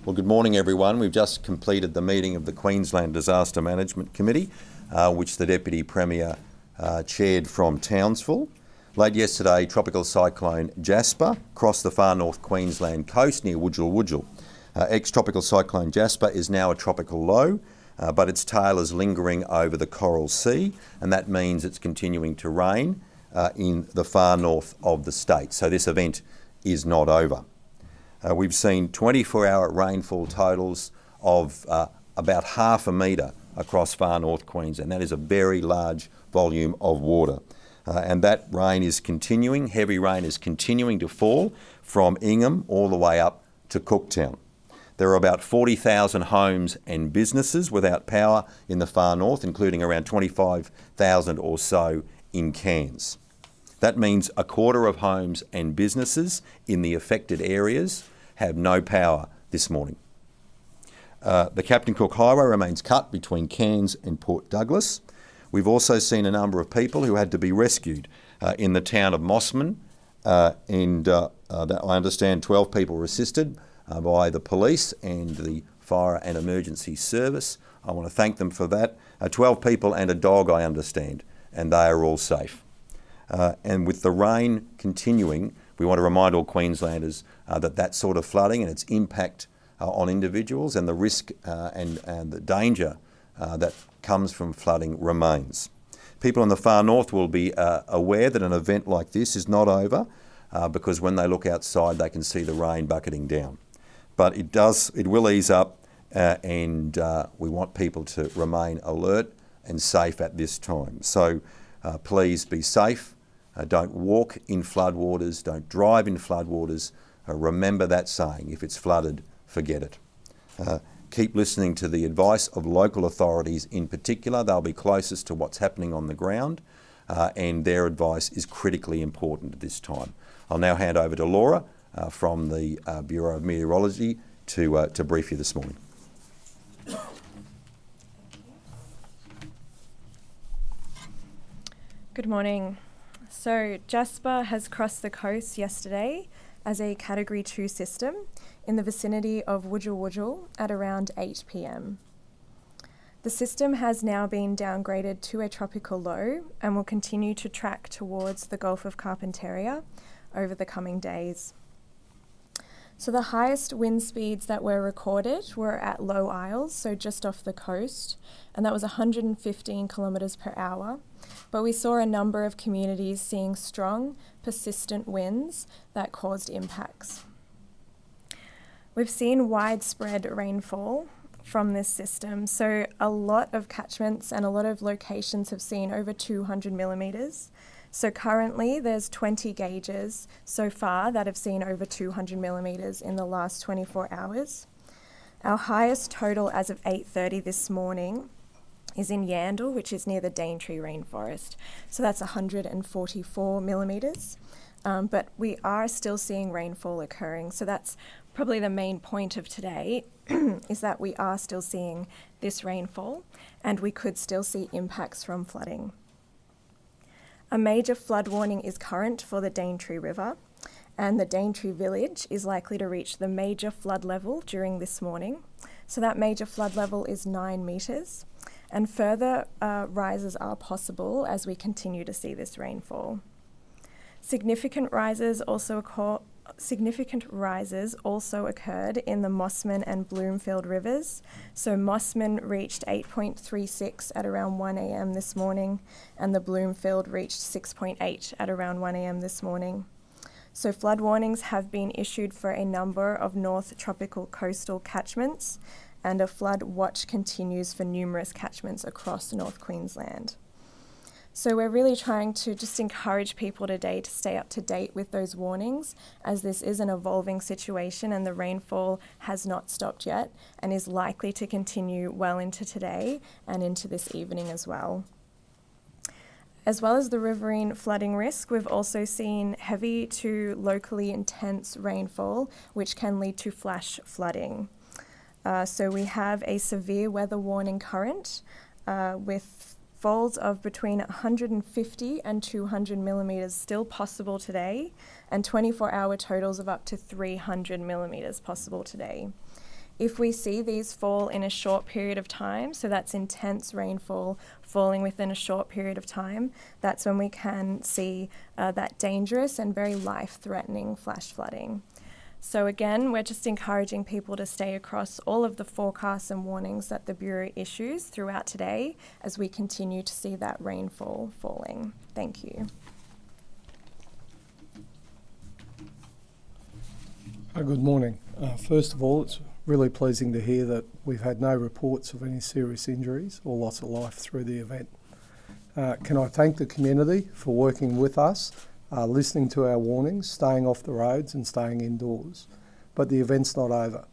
Well, good morning, everyone. We've just completed the meeting of the Queensland Disaster Management Committee, which the Deputy Premier chaired from Townsville. Late yesterday, Tropical Cyclone Jasper crossed the far north Queensland coast near Wujal. Ex-Tropical Cyclone Jasper is now a tropical low, but its tail is lingering over the Coral Sea, and that means it's continuing to rain in the far north of the state. So this event is not over. We've seen 24-hour rainfall totals of about 0.5 metre across far north Queensland. That is a very large volume of water. And that rain is continuing, heavy rain is continuing to fall from Ingham all the way up to Cooktown. There are about 40,000 homes and businesses without power in the far north, including around 25,000 or so in Cairns. That means a quarter of homes and businesses in the affected areas have no power this morning. The Captain Cook Highway remains cut between Cairns and Port Douglas. We've also seen a number of people who had to be rescued in the town of Mossman, and I understand 12 people were assisted by the police and the fire and emergency service. I want to thank them for that. 12 people and a dog, I understand, and they are all safe. And with the rain continuing, we want to remind all Queenslanders that sort of flooding and its impact on individuals and the risk and the danger that comes from flooding remains. People in the far north will be aware that an event like this is not over because when they look outside they can see the rain bucketing down. But it will ease up and we want people to remain alert and safe at this time. So please be safe. Don't walk in floodwaters, don't drive in floodwaters. Remember that saying, if it's flooded, forget it. Keep listening to the advice of local authorities in particular. They'll be closest to what's happening on the ground and their advice is critically important at this time. I'll now hand over to Laura from the Bureau of Meteorology to brief you this morning. Good morning. So Jasper has crossed the coast yesterday as a Category 2 system in the vicinity of Wujal at around 8 p.m. The system has now been downgraded to a tropical low and will continue to track towards the Gulf of Carpentaria over the coming days. So the highest wind speeds that were recorded were at Low Isles, so just off the coast, and that was 115 kilometres per hour. But we saw a number of communities seeing strong, persistent winds that caused impacts. We've seen widespread rainfall from this system, so a lot of catchments and a lot of locations have seen over 200 millimetres. So currently there's 20 gauges so far that have seen over 200 millimetres in the last 24 hours. Our highest total as of 8:30 this morning is in Yandal, which is near the Daintree rainforest. So that's 144 millimetres, but we are still seeing rainfall occurring. So that's probably the main point of today is that we are still seeing this rainfall and we could still see impacts from flooding. A major flood warning is current for the Daintree River, and the Daintree village is likely to reach the major flood level during this morning. So that major flood level is 9 metres, and further rises are possible as we continue to see this rainfall. Significant rises also occurred in the Mossman and Bloomfield rivers. So Mossman reached 8.36 at around 1 a.m. this morning, and the Bloomfield reached 6.8 at around 1 a.m. this morning. So flood warnings have been issued for a number of north tropical coastal catchments, and a flood watch continues for numerous catchments across North Queensland. So we're really trying to just encourage people today to stay up to date with those warnings, as this is an evolving situation and the rainfall has not stopped yet and is likely to continue well into today and into this evening as well. As well as the riverine flooding risk, we've also seen heavy to locally intense rainfall, which can lead to flash flooding. So we have a severe weather warning current with falls of between 150 and 200 millimetres still possible today, and 24-hour totals of up to 300 millimetres possible today. If we see these fall in a short period of time, so that's intense rainfall falling within a short period of time, that's when we can see that dangerous and very life-threatening flash flooding. So again, we're just encouraging people to stay across all of the forecasts and warnings that the Bureau issues throughout today as we continue to see that rainfall falling. Thank you. Good morning. First of all, it's really pleasing to hear that we've had no reports of any serious injuries or loss of life through the event. Can I thank the community for working with us, listening to our warnings, staying off the roads and staying indoors. But the event's not over.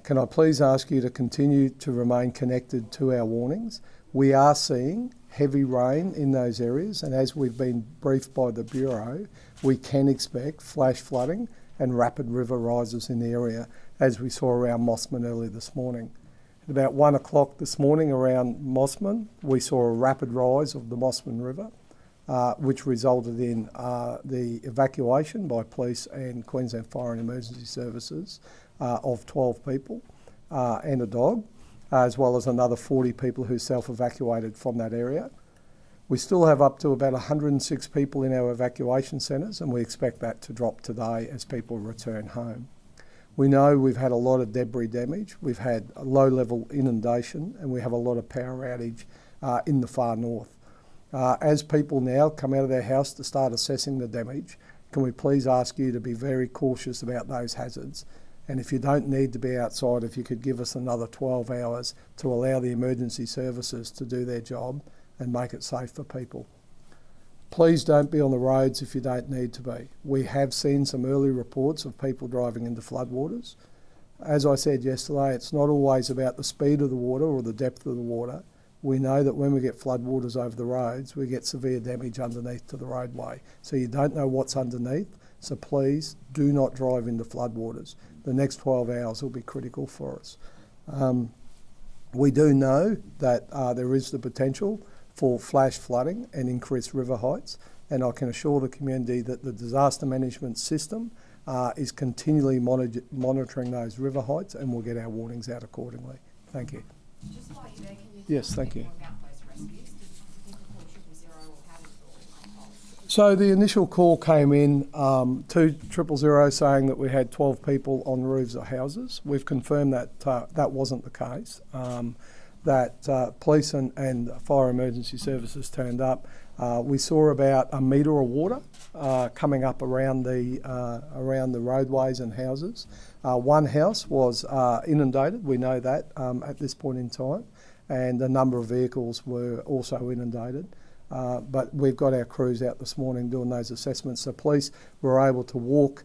Can I please ask you to continue to remain connected to our warnings? We are seeing heavy rain in those areas, and as we've been briefed by the Bureau, we can expect flash flooding and rapid river rises in the area, as we saw around Mossman early this morning. At about 1 o'clock this morning around Mossman, we saw a rapid rise of the Mossman River, which resulted in the evacuation by police and Queensland Fire and Emergency Services of 12 people and a dog, as well as another 40 people who self-evacuated from that area. We still have up to about 106 people in our evacuation centres, and we expect that to drop today as people return home. We know we've had a lot of debris damage, we've had a low-level inundation, and we have a lot of power outage in the far north. As people now come out of their house to start assessing the damage, can we please ask you to be very cautious about those hazards? And if you don't need to be outside, if you could give us another 12 hours to allow the emergency services to do their job and make it safe for people. Please don't be on the roads if you don't need to be. We have seen some early reports of people driving into floodwaters. As I said yesterday, it's not always about the speed of the water or the depth of the water. We know that when we get floodwaters over the roads, we get severe damage underneath to the roadway. So you don't know what's underneath, so please do not drive into floodwaters. The next 12 hours will be critical for us. We do know that there is the potential for flash flooding and increased river heights, and I can assure the community that the disaster management system is continually monitoring those river heights, and we'll get our warnings out accordingly. Thank you. Just while you're there, can you Yes, thank you. more about those rescues? Did you call 000 or how did it all unfold? So the initial call came in to 000 saying that we had 12 people on roofs of houses. We've confirmed that that wasn't the case. That police and fire emergency services turned up. We saw about a metre of water coming up around the roadways and houses. One house was inundated, we know that at this point in time, and a number of vehicles were also inundated. But we've got our crews out this morning doing those assessments. So police were able to walk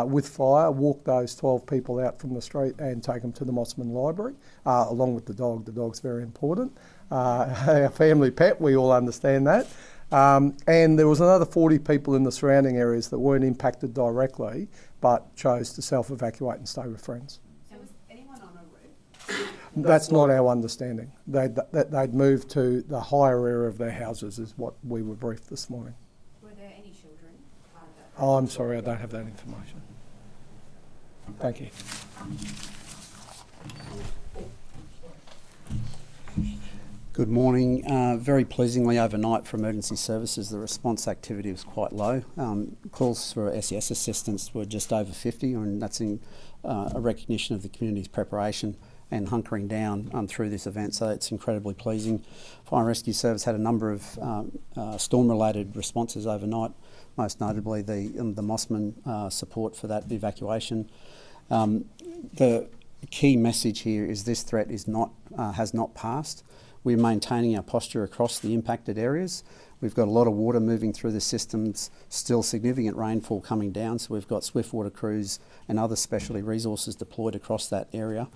with fire, walk those 12 people out from the street and take them to the Mossman Library, along with the dog. The dog's very important. Our family pet, we all understand that. And there was another 40 people in the surrounding areas that weren't impacted directly, but chose to self-evacuate and stay with friends. So was anyone on a roof? That's not our understanding. They'd moved to the higher area of their houses is what we were briefed this morning. Were there any children part of that? Oh, I'm sorry, I don't have that information. Thank you. Good morning. Very pleasingly overnight for emergency services, the response activity was quite low. Calls for SES assistance were just over 50, and that's in a recognition of the community's preparation and hunkering down through this event, so it's incredibly pleasing. Fire and Rescue Service had a number of storm-related responses overnight, most notably the Mossman support for that evacuation. The key message here is this threat is has not passed. We're maintaining our posture across the impacted areas. We've got a lot of water moving through the systems, still significant rainfall coming down, so we've got swift water crews and other specialty resources deployed across that area,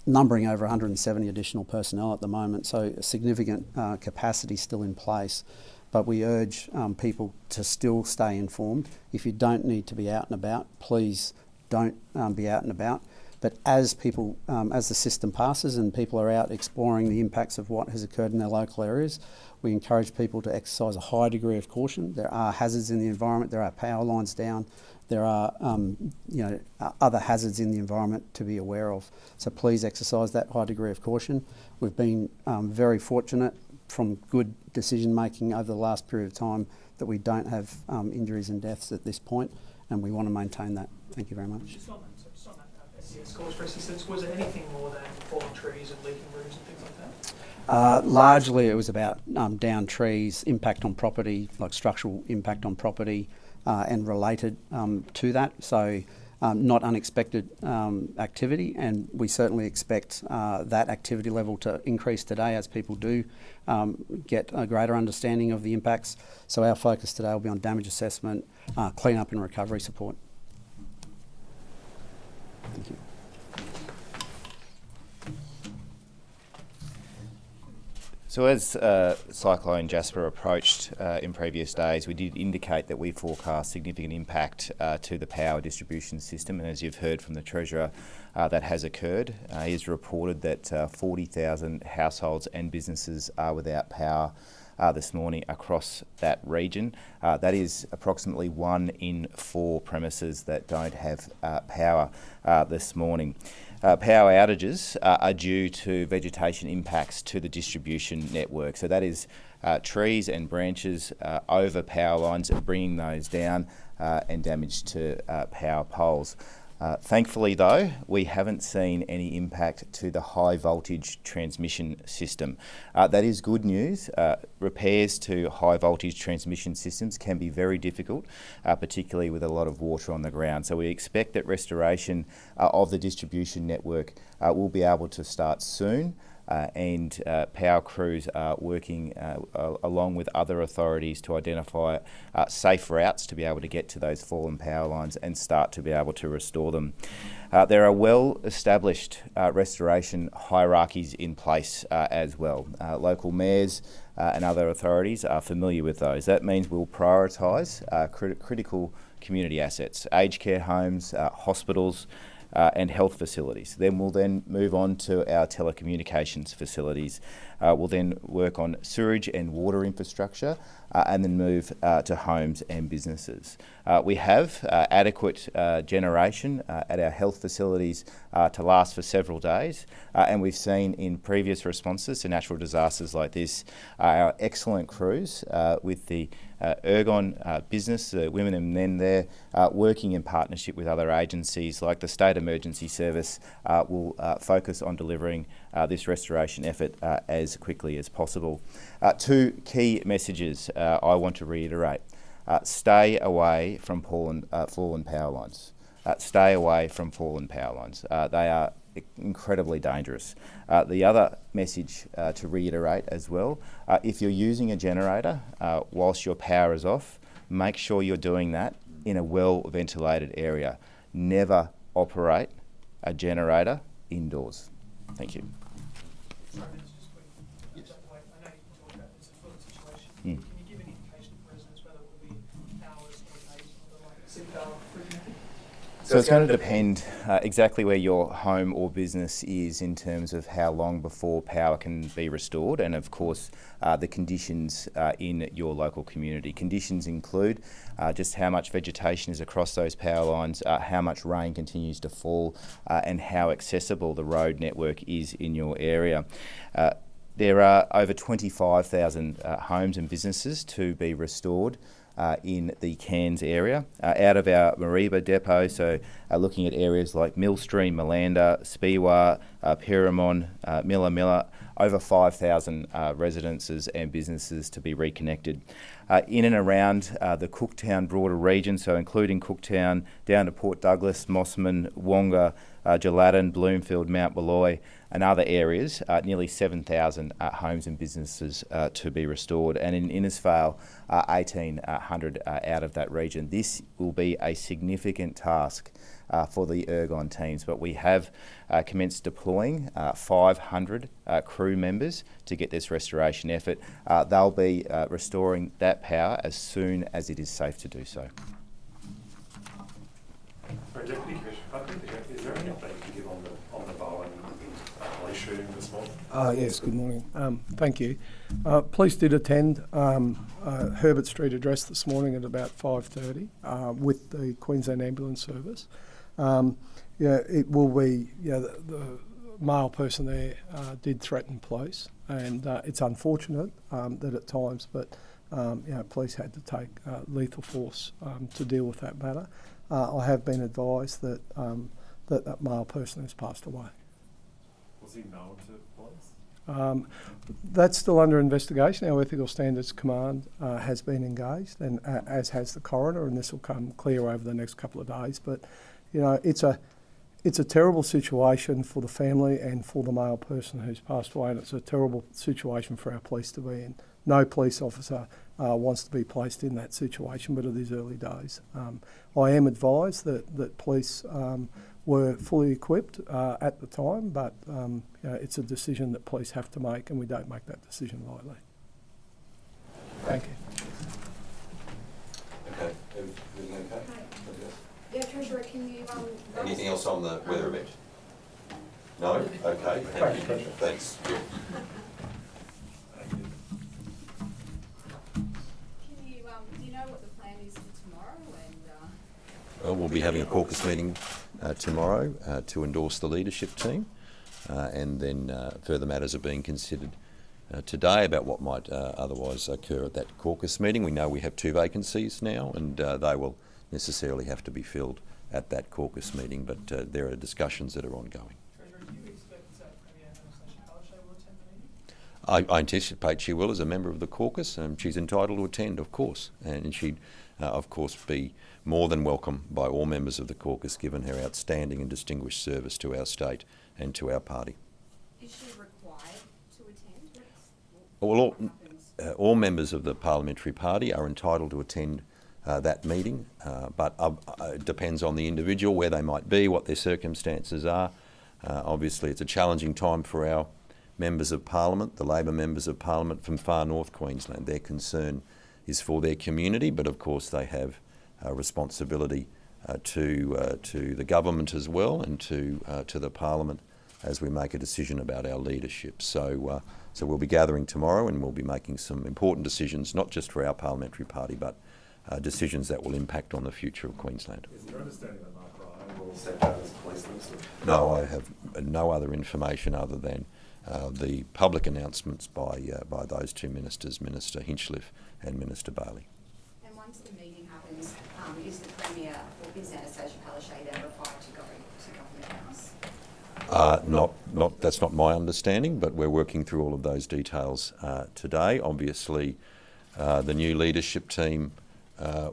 numbering over 170 additional personnel at the moment, so a significant capacity still in place. But we urge people to still stay informed. If you don't need to be out and about, please don't be out and about. But as people, as the system passes and people are out exploring the impacts of what has occurred in their local areas, we encourage people to exercise a high degree of caution. There are hazards in the environment. There are power lines down. There are, other hazards in the environment to be aware of. So please exercise that high degree of caution. We've been very fortunate from good decision making over the last period of time that we don't have injuries and deaths at this point, and we want to maintain that. Thank you very much. Just on that SES calls for assistance, was it anything more than falling trees and leaking roofs and things like that? Largely it was about down trees, impact on property, like structural impact on property, and related to that. So not unexpected activity, and we certainly expect that activity level to increase today as people do get a greater understanding of the impacts. So our focus today will be on damage assessment, clean up and recovery support. Thank you. So as Cyclone Jasper approached in previous days, we did indicate that we forecast significant impact to the power distribution system, and as you've heard from the Treasurer, that has occurred. He has reported that 40,000 households and businesses are without power this morning across that region. That is approximately 1 in 4 premises that don't have power this morning. Power outages are due to vegetation impacts to the distribution network. So that is trees and branches over power lines, bringing those down and damage to power poles. Thankfully though, we haven't seen any impact to the high voltage transmission system. That is good news. Repairs to high voltage transmission systems can be very difficult, particularly with a lot of water on the ground. So we expect that restoration of the distribution network will be able to start soon. And power crews are working along with other authorities to identify safe routes to be able to get to those fallen power lines and start to be able to restore them. There are well-established restoration hierarchies in place as well. Local mayors and other authorities are familiar with those. That means we'll prioritise critical community assets, aged care homes, hospitals, and health facilities. Then we'll move on to our telecommunications facilities. We'll then work on sewage and water infrastructure and then move to homes and businesses. We have adequate generation at our health facilities to last for several days, and we've seen in previous responses to natural disasters like this our excellent crews with the Ergon business, the women and men there, working in partnership with other agencies like the State Emergency Service, will focus on delivering this restoration effort as quickly as possible. 2 key messages I want to reiterate. Stay away from fallen power lines. Stay away from fallen power lines. They are incredibly dangerous. The other message to reiterate as well, if you're using a generator whilst your power is off, make sure you're doing that in a well-ventilated area. Never operate a generator indoors. Thank you. Sorry, just quick. Yes. I know you talked about this fluid situation. Can you give an indication to residents whether it will be hours or days or like a 6-hour freaking method? So it's going to depend exactly where your home or business is in terms of how long before power can be restored, and of course the conditions in your local community. Conditions include just how much vegetation is across those power lines, how much rain continues to fall, and how accessible the road network is in your area. There are over 25,000 homes and businesses to be restored in the Cairns area. Out of our Mareeba depot, so looking at areas like Millstream, Malanda, Speewah, Pyramon, Milla, over 5,000 residences and businesses to be reconnected. In and around the Cooktown broader region, so including Cooktown, down to Port Douglas, Mossman, Wonga, Gelatin, Bloomfield, Mount Molloy, and other areas, nearly 7,000 homes and businesses to be restored, and in Innisfail, 1,800 out of that region. This will be a significant task for the Ergon teams, but we have commenced deploying 500 crew members to get this restoration effort. They'll be restoring that power as soon as it is safe to do so. Deputy Commissioner, is there any update you can give on Yes, good morning. Thank you. Police did attend Herbert Street address this morning at about 5:30 with the Queensland Ambulance Service. It will be, the male person there did threaten police, and it's unfortunate that at times, but police had to take lethal force to deal with that matter. I have been advised that that male person has passed away. Was he known to police? That's still under investigation. Our Ethical Standards Command has been engaged, and as has the coroner, and this will come clear over the next couple of days. But it's a terrible situation for the family and for the male person who's passed away, and it's a terrible situation for our police to be in. No police officer wants to be placed in that situation, but it is early days. I am advised that police were fully equipped at the time, but it's a decision that police have to make, and we don't make that decision lightly. Thank you. Okay, everything okay? Yeah, Treasurer, can you, Anything else on the weather event? No? Okay. Thank you. Thanks. can you, do you know what the plan is for tomorrow and, Well, we'll be having a caucus meeting tomorrow to endorse the leadership team, and then further matters are being considered today about what might otherwise occur at that caucus meeting. We know we have 2 vacancies now, and they will necessarily have to be filled at that caucus meeting, but there are discussions that are ongoing. Treasurer, do you expect Premier Anastasia Palaszczuk will attend the meeting? I anticipate she will as a member of the caucus. She's entitled to attend, of course, and she'd, of course, be more than welcome by all members of the caucus, given her outstanding and distinguished service to our state and to our party. is she required to attend? Well, all members of the parliamentary party are entitled to attend that meeting, but it depends on the individual, where they might be, what their circumstances are. Obviously, it's a challenging time for our members of parliament, the Labor members of parliament from far north Queensland. Their concern is for their community, but of course they have a responsibility to the government as well, and to the parliament as we make a decision about our leadership. So we'll be gathering tomorrow, and we'll be making some important decisions, not just for our parliamentary party, but decisions that will impact on the future of Queensland. Is there understanding that Mark Ryan will step down as police minister? No, I have no other information other than the public announcements by those 2 ministers, Minister Hinchliffe and Minister Bailey. And once the meeting happens, is the Premier or is Anastasia Palaszczuk then required to go to Government House? That's not my understanding, but we're working through all of those details today. Obviously, the new leadership team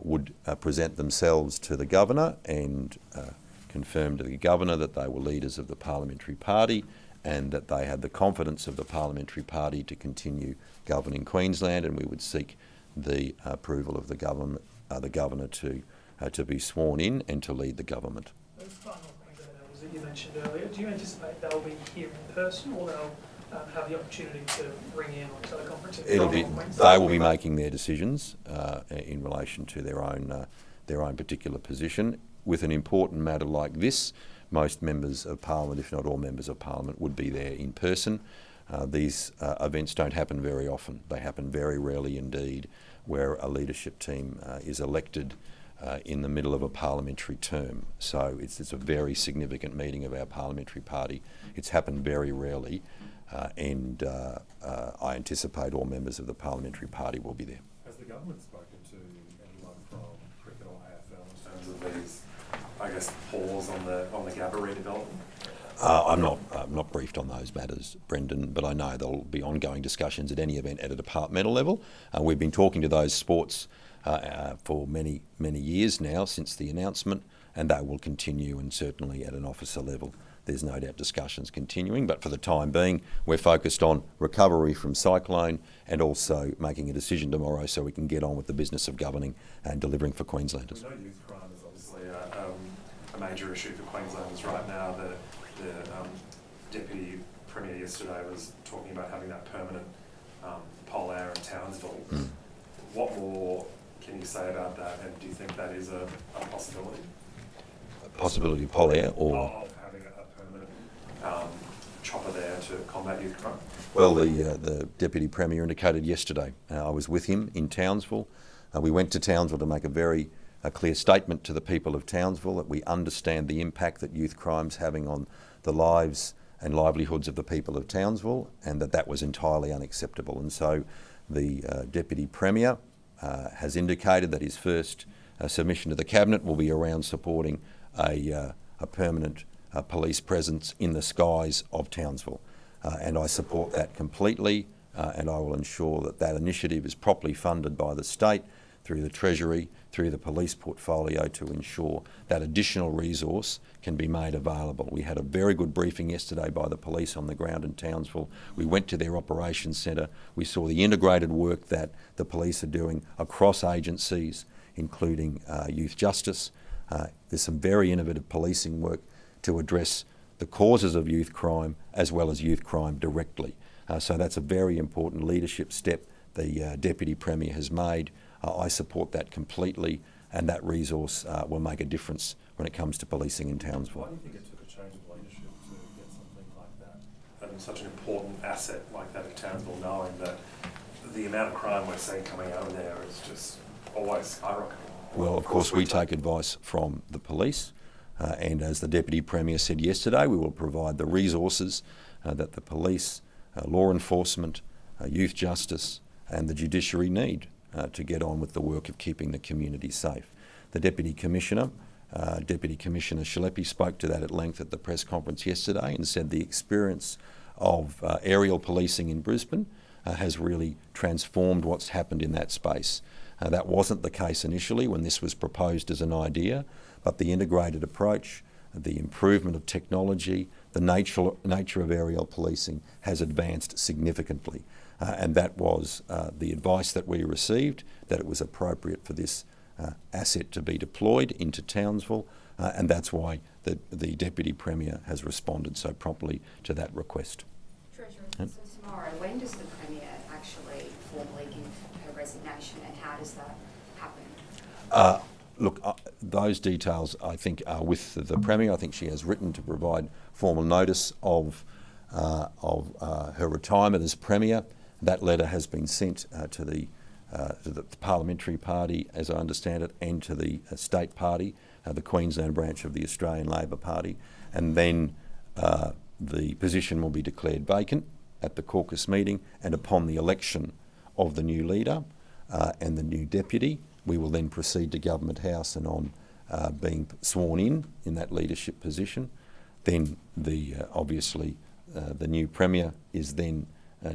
would present themselves to the Governor and confirm to the Governor that they were leaders of the parliamentary party and that they had the confidence of the parliamentary party to continue governing Queensland, and we would seek the approval of the Governor to be sworn in and to lead the government. Those final Queensland members that you mentioned earlier, do you anticipate they'll be here in person, or they'll have the opportunity to ring in on teleconferencing? They will be making their decisions in relation to their own particular position. With an important matter like this, most members of Parliament, if not all members of Parliament, would be there in person. These events don't happen very often. They happen very rarely indeed, where a leadership team is elected in the middle of a parliamentary term. So it's a very significant meeting of our parliamentary party. It's happened very rarely, and I anticipate all members of the parliamentary party will be there. Has the government spoken to anyone from cricket or AFL in terms of these, I guess, pause on the Gabba redevelopment? I'm not briefed on those matters, Brendan, but I know there'll be ongoing discussions at any event at a departmental level. We've been talking to those sports for many years now since the announcement, and that will continue, and certainly at an officer level there's no doubt discussions continuing, but for the time being we're focused on recovery from Cyclone and also making a decision tomorrow so we can get on with the business of governing and delivering for Queenslanders. We know youth crime is obviously a major issue for Queenslanders right now. The Deputy Premier yesterday was talking about having that permanent pole hour in Townsville. What more can you say about that, and do you think that is a possibility? A possibility of pole air or? Of having a permanent chopper there to combat youth crime? Well, the Deputy Premier indicated yesterday. I was with him in Townsville. We went to Townsville to make a very clear statement to the people of Townsville that we understand the impact that youth crime's having on the lives and livelihoods of the people of Townsville, and that was entirely unacceptable. And so the Deputy Premier has indicated that his first submission to the Cabinet will be around supporting a permanent police presence in the skies of Townsville. And I support that completely, and I will ensure that that initiative is properly funded by the state, through the Treasury, through the police portfolio, to ensure that additional resource can be made available. We had a very good briefing yesterday by the police on the ground in Townsville. We went to their operations centre. We saw the integrated work that the police are doing across agencies, including youth justice. There's some very innovative policing work to address the causes of youth crime as well as youth crime directly. So that's a very important leadership step the Deputy Premier has made. I support that completely, and that resource will make a difference when it comes to policing in Townsville. Why do you think it took a change of leadership to get something like that? And such an important asset like that in Townsville, knowing that the amount of crime we're seeing coming out of there is just always skyrocketing. Well, of course, we take advice from the police, and as the Deputy Premier said yesterday, we will provide the resources that the police, law enforcement, youth justice and the judiciary need to get on with the work of keeping the community safe. The Deputy Commissioner, Deputy Commissioner Shalepi, spoke to that at length at the press conference yesterday and said the experience of aerial policing in Brisbane has really transformed what's happened in that space. That wasn't the case initially when this was proposed as an idea, but the integrated approach, the improvement of technology, the nature of aerial policing has advanced significantly. And that was the advice that we received, that it was appropriate for this asset to be deployed into Townsville, and that's why the Deputy Premier has responded so promptly to that request. Treasurer, so tomorrow, when does the Premier actually formally give her resignation, and how does that happen? Look, those details I think are with the Premier. I think she has written to provide formal notice of her retirement as Premier. That letter has been sent to the parliamentary party, as I understand it, and to the state party, the Queensland branch of the Australian Labor Party, and then the position will be declared vacant at the caucus meeting, and upon the election of the new leader and the new deputy, we will then proceed to Government House, and on being sworn in that leadership position, then obviously the new Premier is then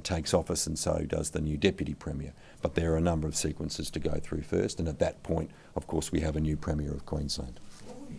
takes office, and so does the new Deputy Premier. But there are a number of sequences to go through first, and at that point, of course, we have a new Premier of Queensland. What will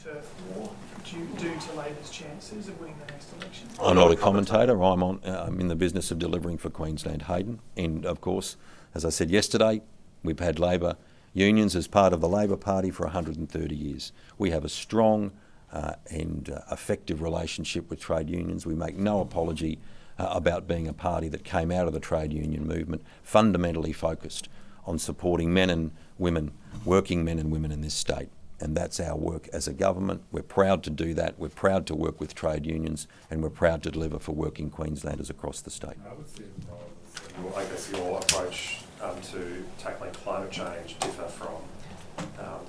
Turf War do to Labor's chances of winning the next election? I'm not a commentator. I'm in the business of delivering for Queensland Hayden, and of course, as I said yesterday, we've had Labor unions as part of the Labor Party for 130 years. We have a strong and effective relationship with trade unions. We make no apology about being a party that came out of the trade union movement, fundamentally focused on supporting men and women, working men and women in this state. And that's our work as a government. We're proud to do that. We're proud to work with trade unions, and we're proud to deliver for working Queenslanders across the state. I would see I guess your approach to tackling climate change differ from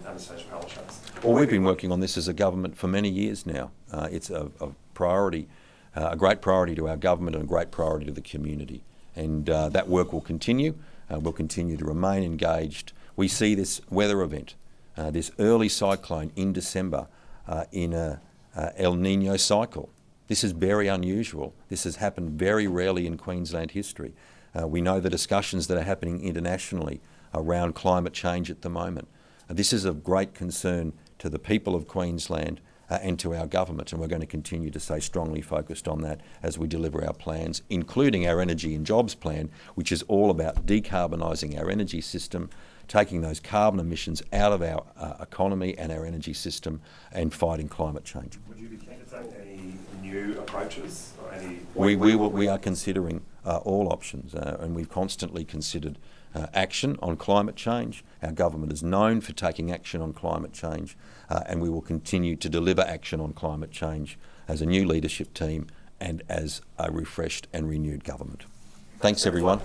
Anastasia Palaszczuk's. Well, we've been working on this as a government for many years now. It's a priority, a great priority to our government and a great priority to the community. And that work will continue. We'll continue to remain engaged. We see this weather event, this early cyclone in December in a El Nino cycle. This is very unusual. This has happened very rarely in Queensland history. We know the discussions that are happening internationally around climate change at the moment. This is of great concern to the people of Queensland and to our government, and we're going to continue to stay strongly focused on that as we deliver our plans, including our Energy and Jobs Plan, which is all about decarbonising our energy system, taking those carbon emissions out of our economy and our energy system, and fighting climate change. Would you be keen to take any new approaches or any? We are considering all options, and we've constantly considered action on climate change. Our government is known for taking action on climate change, and we will continue to deliver action on climate change as a new leadership team and as a refreshed and renewed government. Thanks, everyone.